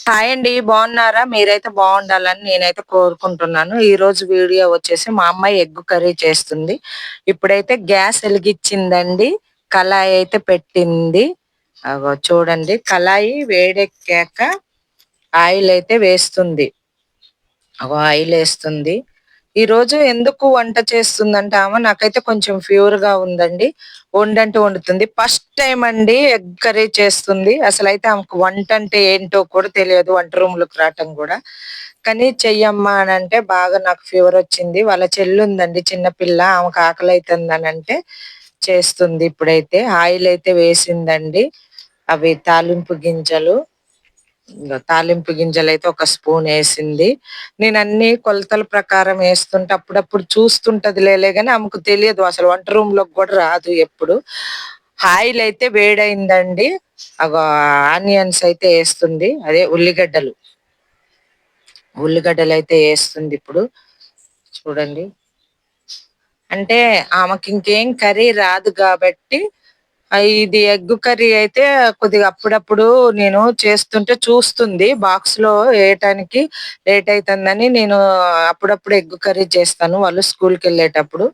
Hi అండి. బాగున్నారా? మీరైతే బాగుండాలని నేనైతే కోరుకుంటున్నాను. ఈరోజు వీడియో వచ్చేసి మా అమ్మాయి ఎగ్ కర్రీ చేస్తుంది. ఇప్పుడైతే గ్యాస్ ఎలిగిచ్చిందండి. కళాయి అయితే పెట్టింది. అగో చూడండి, కళాయి వేడెక్కాక ఆయిల్ అయితే వేస్తుంది. ఆయిల్ వేస్తుంది. ఈరోజు ఎందుకు వంట చేస్తుందంటే ఆమె, నాకైతే కొంచెం ఫీవర్‌గా ఉందండి. వండంటే వండుతుంది. ఫస్ట్ టైమ్ అండి ఎగ్ కర్రీ చేస్తుంది. అసలైతే ఆమెకు వంట అంటే ఏంటో కూడా తెలియదు. వంట రూమ్‌లోకి రావటం గూడా. కానీ చెయ్యమ్మా అనంటే బాగా నాకు ఫీవరొచ్చింది. వాళ్ళ చెల్లుందండి చిన్న పిల్ల. ఆమెకు ఆకలైతుందనంటే చేస్తుంది ఇప్పుడైతే. ఆయిల్ అయితే వేసిందండి. అవి తాలింపు గింజలు. తాలింపు గింజలైతే ఒక స్పూనేసింది. నేనన్నీ కొలతల ప్రకారం ఏస్తుంటే అప్పుడప్పుడు చూస్తుంటదిలేలే గాని ఆమెకు తెలియదు. అసలు వంట రూమ్‌లోకి గూడా రాదు ఎప్పుడు. ఆయిలయితే వేడయిందండి. అగో ఆనియన్స్ అయితే ఏస్తుంది. అదే ఉల్లిగడ్డలు. ఉల్లిగడ్డలైతే ఏస్తుందిప్పుడు. చూడండి. అంటే ఆమెకింకేం కర్రీ రాదు గాబట్టి ఇది ఎగ్ కర్రీ అయితే కొద్దిగా అప్పుడప్పుడు నేను చేస్తుంటే చూస్తుంది. బాక్స్‌లో ఏయటానికి లేట్ అయితందని నేను అప్పుడప్పుడు ఎగ్ కర్రీ చేస్తాను వాళ్ళు స్కూల్‌కెళ్ళేటప్పుడు.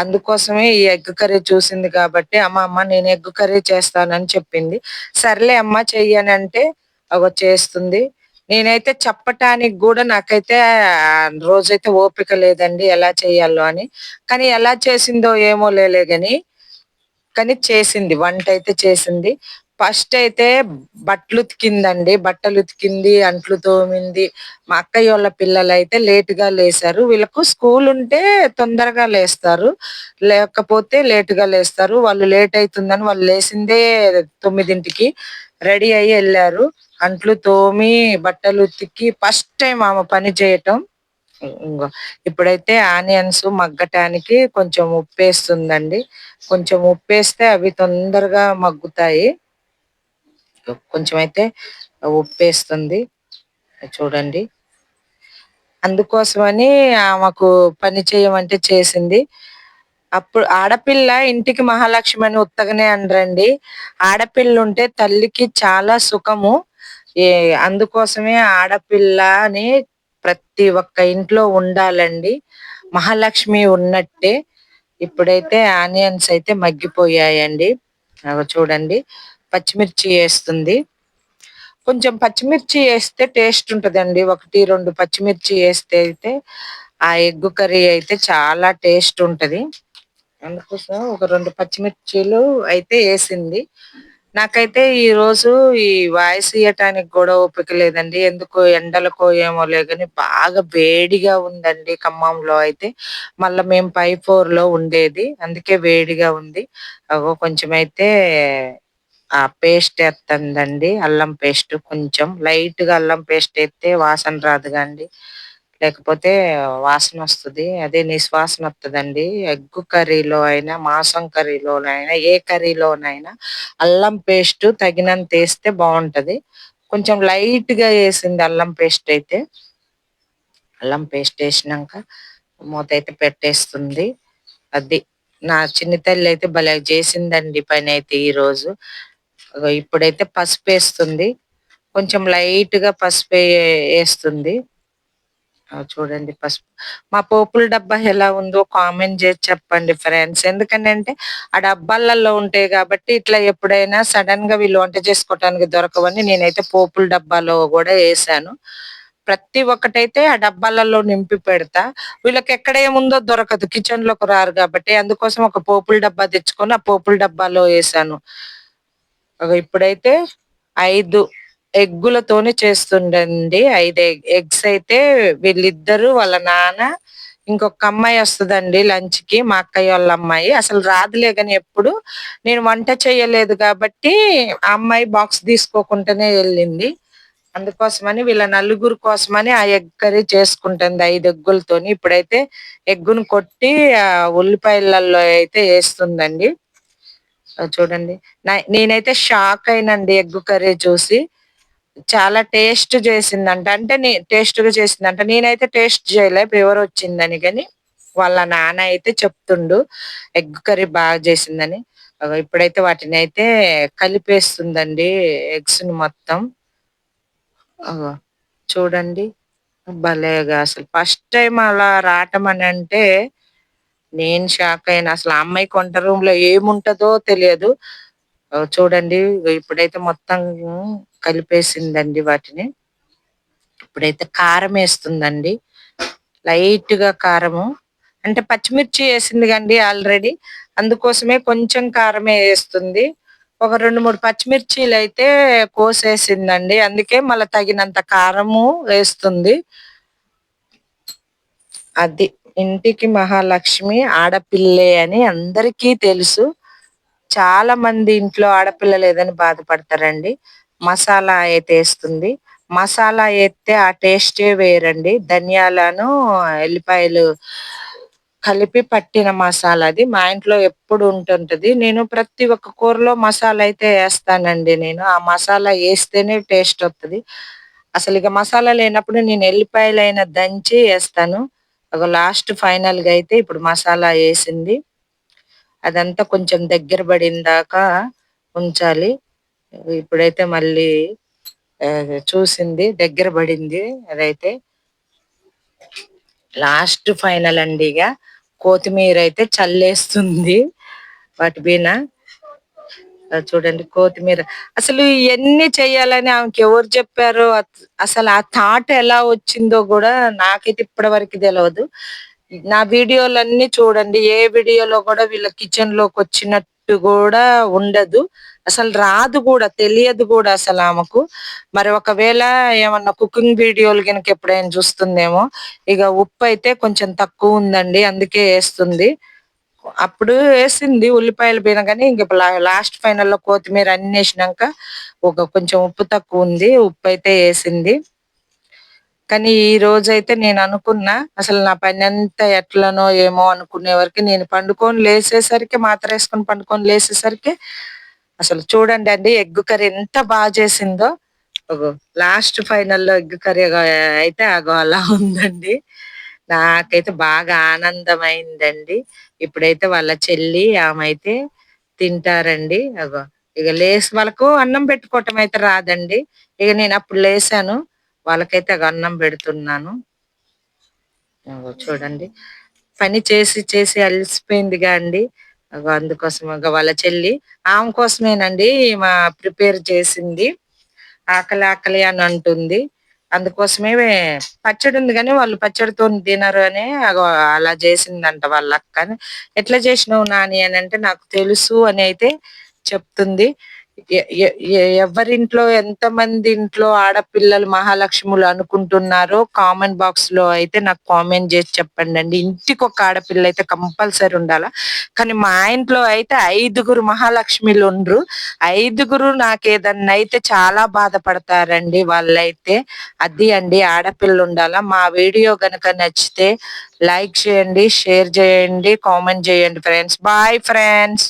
అందుకోసమే ఈ ఎగ్ కర్రీ చూసింది కాబట్టి, అమ్మ నేను ఎగ్ కర్రీ చేస్తానని చెప్పింది. సర్లే అమ్మ చెయ్యనంటే అగో చేస్తుంది. నేనైతే చెప్పటానికి గూడా నాకైతే రోజైతే ఓపిక లేదండి ఎలా చేయాలో అని. కానీ ఎలా చేసిందో ఏమో లేలే గాని కానీ చేసింది. వంటయితే చేసింది. ఫస్టయితే బట్టలుతికిందండి. బట్టలుతికింది, అంట్లు తోమింది. మా అక్కయ్యోళ్ళ పిల్లలైతే లేట్‌గా లేసారు. వీళ్ళకు స్కూలుంటే తొందరగా లేస్తారు. లేకపోతే లేట్‌గా లేస్తారు. వాళ్ళు లేటయితుందని వాళ్ళు లేసిందే 9కి రెడీ అయ్యి ఎళ్లారు. అంట్లు తోమి, బట్టలు ఉతికి ఫస్ట్ టైమ్ ఆమె పని చేయటం. ఇంగో ఇప్పుడైతే ఆనియన్స్ మగ్గటానికి కొంచెం ఉప్పేస్తుందండి. కొంచెం ఉప్పేస్తే అవి తొందరగా మగ్గుతాయి. కొంచెం అయితే ఉప్పేస్తుంది. చూడండి. అందుకోసమని ఆమెకు పని చేయమంటే చేసింది. అప్పుడు ఆడపిల్ల ఇంటికి మహాలక్ష్మి అని ఉత్తగనే అనరండి. ఆడపిల్లుంటే తల్లికి చాలా సుఖము. ఏ అందుకోసమే ఆడపిల్లని ప్రతి ఒక్క ఇంట్లో ఉండాలండి. మహాలక్ష్మి ఉన్నట్టే. ఇప్పుడైతే ఆనియన్స్ అయితే మగ్గిపోయాయండి. అగో చూడండి. పచ్చిమిర్చి ఏస్తుంది. కొంచెం పచ్చిమిర్చి ఏస్తే టేస్ట్ ఉంటదండి. 1, 2 పచ్చిమిర్చి ఏస్తే అయితే ఆ ఎగ్ కర్రీ అయితే చాలా టేస్ట్ ఉంటది. అందుకోసం ఒక 2 పచ్చిమిర్చీలు అయితే ఏసింది. నాకైతే ఈరోజు ఈ వాయిస్ ఇయ్యటానికి గూడా ఓపిక లేదండి. ఎందుకో ఎండలకో ఏమోలే గాని బాగా వేడిగా ఉందండి ఖమ్మంలో అయితే. మళ్ళా మేము పై ఫ్లోర్‌లో ఉండేది. అందుకే వేడిగా ఉంది. అగో కొంచెమైతే పేస్ట్ ఏత్తందండి. అల్లం పేస్ట్ కొంచెం లైట్‌గా అల్లం పేస్ట్ ఏత్తే వాసన రాదుగా అండి. లేకపోతే వాసనొస్తది. అదే నిశ్వాసనొత్తదండి. ఎగ్ కర్రీలో అయినా, మాంసం కర్రీలోనైనా, ఏ కర్రీలోనైనా అల్లం పేస్ట్ తగినంతేస్తే బావుంటది. కొంచెం లైట్‌గా ఏసింది అల్లం పేస్ట్ అయితే. అల్లం పేస్ట్ ఏసినంక మూతైతే పెట్టేస్తుంది. అది. నా చిన్ని తల్లయితే భలే జేసిందండి పనైతే ఈరోజు. ఇప్పుడైతే పసుపేస్తుంది. కొంచెం లైట్‌గా ఏస్తుంది. చూడండి పసుపు. మా పోపుల డబ్బా ఎలా ఉందో కామెంట్ జేసి చెప్పండి ఫ్రెండ్స్. ఎందుకనంటే ఆ డబ్బాలలో ఉంటాయి గాబట్టి ఇట్లా ఎప్పుడైనా సడెన్‌గా వీళ్ళు వంట చేసుకోవటానికి దొరకవని నేనైతే పోపుల డబ్బాలో గూడా ఏసాను. ప్రతి ఒక్కటైతే ఆ డబ్బాలలో నింపి పెడతా. వీళ్ళకెక్కడ ఏముందో దొరకదు. కిచెన్‌లోకి రారు గాబట్టి అందుకోసం ఒక పోపుల డబ్బా తెచ్చుకొని ఆ పోపుల డబ్బాలో ఏసాను. ఇప్పుడైతే 5 ఎగ్గులతోని చేస్తుండండి. 5 ఎగ్స్ అయితే వీళ్ళిద్దరూ, వాళ్ళ నాన్న, ఇంకొక అమ్మాయి వస్తదండి లంచ్‌కి. మా అక్కయ్యోళ్ళ అమ్మాయి. అసలు రాదులే గాని ఎప్పుడు. నేను వంట చేయలేదు గాబట్టి, ఆ అమ్మాయి బాక్స్ తీసుకోకుండానే ఎళ్ళింది. అందుకోసమని వీళ్ళ నలుగురు కోసమని ఆ ఎగ్ కర్రీ చేసుకుంటుంది 5 ఎగ్గులతోని. ఇప్పుడైతే ఎగ్గును కొట్టి ఉల్లిపాయలలో అయితే ఏస్తుందండి. చూడండి. నేనైతే షాక్ అయినండి ఎగ్ కర్రీ చూసి. చాలా టేస్ట్ చేసిందంట. అంటే టేస్ట్‌గా చేసిందంట. నేనైతే టేస్ట్ చేయలే ఫీవరొచ్చిందని గాని, వాళ్ళ నాన్న అయితే చెప్తుండు ఎగ్ కర్రీ బాగా చేసిందని. ఇప్పుడైతే వాటినైతే కలిపేస్తుందండి ఎగ్స్‌ని మొత్తం. అగో చూడండి. భలేగా అసలు ఫస్ట్ టైమ్ అలా రాటం అని అంటే నేను షాక్ అయినా. అసలు ఆ అమ్మాయికి వంట రూమ్ లో ఏముంటదో తెలియదు. చూడండి ఇప్పుడైతే మొత్తం కలిపేసిందండి వాటిని. ఇప్పుడైతే కారం వేస్తుందండి. లైట్ గా కారము, అంటే పచ్చిమిర్చి వేసింది కండి ఆల్రెడీ, అందుకోసమే కొంచెం కారమే వేస్తుంది. ఒక 2, 3 పచ్చిమిర్చీలు అయితే కోసేసిందండి, అందుకే మళ్ళీ తగినంత కారము వేస్తుంది. అది ఇంటికి మహాలక్ష్మి ఆడపిల్లే అని అందరికీ తెలుసు. చాలా మంది ఇంట్లో ఆడపిల్ల లేదని బాధపడతారండి. మసాలా అయితే వేస్తుంది. మసాలా ఎత్తే ఆ టేస్టే వేరండి. ధనియాలను, ఎల్లిపాయలు కలిపి పట్టిన మసాలా అది. మా ఇంట్లో ఎప్పుడు ఉంటుంటది. నేను ప్రతి ఒక్క కూరలో మసాలా అయితే ఏస్తానండి నేను. ఆ మసాలా ఏస్తేనే టేస్ట్ వత్తది. అసలిక మసాలా లేనప్పుడు నేను ఎల్లిపాయలైనా దంచి ఏస్తాను. లాస్ట్ ఫైనల్‌గా అయితే ఇప్పుడు మసాలా ఏసింది. అదంతా కొంచెం దగ్గర పడిందాకా ఉంచాలి. ఇప్పుడైతే మళ్ళీ చూసింది దగ్గర పడింది అదైతే. లాస్ట్ ఫైనల్ అండి ఇగ. కొత్తిమీర అయితే చల్లేస్తుంది వాటి పైన. చూడండి కొత్తిమీర. అసలు ఇయన్నీ చేయాలని ఆమెకి ఎవరు చెప్పారో, అసలు ఆ థాట్ ఎలా వచ్చిందో గూడా నాకైతే ఇప్పటి వరకు తెలవదు. నా వీడియోలన్నీ చూడండి. ఏ వీడియోలో గూడా వీళ్ళ కిచెన్‌లోకొచ్చినట్టు గూడా ఉండదు. అసలు రాదు గూడా, తెలియదు గూడా అసలామెకు. మరి ఒకవేళ ఏమన్నా కుకింగ్ వీడియోలు గనుక ఎప్పుడైనా చూస్తుందేమో. ఇగ ఉప్పయితే కొంచెం తక్కువుందండి, అందుకే ఏస్తుంది. అప్పుడు ఏసింది ఉల్లిపాయలు గాని ఇంక లాస్ట్ ఫైనల్‌లో కొత్తిమీర అన్నేసినంక కొంచెం ఉప్పు తక్కువుంది. ఉప్పయితే ఏసింది. కానీ ఈ రోజైతే నేననుకున్నా, అసలు నా పనంతా ఎట్లనో ఏమో అనుకునే వరకి నేను పండుకొని లేసేసరికి, మాత్రేసుకొని పండుకొని లేసేసరికి అసలు చూడండండి ఎగ్ కర్రీ ఎంత చేసిందో. అగో లాస్ట్ ఫైనల్‌లో ఎగ్ కర్రీ అయితే అలా ఉందండి. నాకైతే బాగా ఆనందమైందండి. ఇప్పుడైతే వాళ్ళ చెల్లి ఆమైతే తింటారండి. ఇగ లేసి వాళ్ళకు అన్నం పెట్టుకోవటం అయితే రాదండి. ఇగ నేనప్పుడు లేసాను. వాళ్ళకైతే అన్నం పెడుతున్నాను. చూడండి. పని చేసి చేసి అలసిపోయిందిగా అండి. అందుకోసం వాళ్ళ చెల్లి. ఆమె కోసమేనండి ఈమె ప్రిపేర్ చేసింది. ఆకలి ఆకలి అని అంటుంది. అందుకోసమే పచ్చడి ఉంది గానీ వాళ్ళు పచ్చడితోని తినరు అని అలా చేసిందంట వాళ్ళ అక్క. ఎట్లా చేసినావు నాని అని అంటే నాకు తెలుసు అని అయితే చెప్తుంది. ఎ ఎ ఎ ఎవరింట్లో ఎంతమంది ఇంట్లో ఆడపిల్లలు మహాలక్ష్ములు అనుకుంటున్నారో కామెంట్ బాక్స్ లో అయితే నాకు కామెంట్ చేసి చెప్పండి. ఇంటికొక ఆడపిల్ల అయితే కంపల్సరీ ఉండాలా. కానీ మా ఇంట్లో అయితే 5గురు మహాలక్ష్మిలు ఉండ్రు. 5గురు నాకేదన్నా అయితే చాలా బాధపడతారండి వాళ్ళైతే. అది అండి ఆడపిల్ల ఉండాలా. మా వీడియో గనుక నచ్చితే లైక్ చేయండి, షేర్ చేయండి, కామెంట్ చేయండి ఫ్రెండ్స్. Bye friends.